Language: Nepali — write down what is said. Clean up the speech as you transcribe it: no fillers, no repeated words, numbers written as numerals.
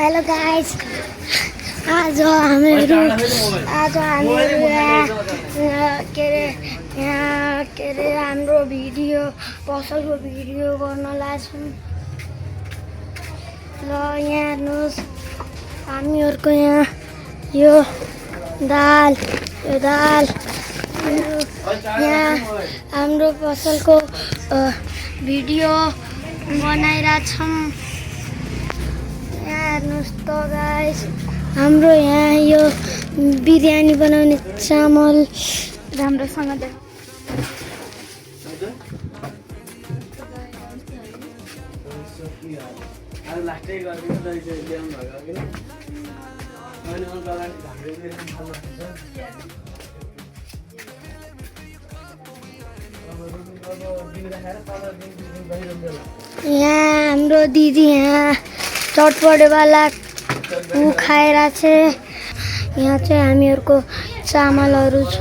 हेलो गाइस, आज हामीहरू के अरे हाम्रो भिडियो पसलको भिडियो गर्न लाग्छौँ। ल यहाँ हेर्नुहोस्, हामीहरूको यहाँ यो दाल यहाँ हाम्रो पसलको भिडियो बनाइरहेछौँ। यहाँ हेर्नुहोस् त गाइस, हाम्रो यहाँ यो बिरयानी बनाउने चामल राम्रोसँग देख। यहाँ हाम्रो दिदी यहाँ चटपटेवाला ऊ खाएर चाहिँ यहाँ चाहिँ हामीहरूको चामलहरू छ।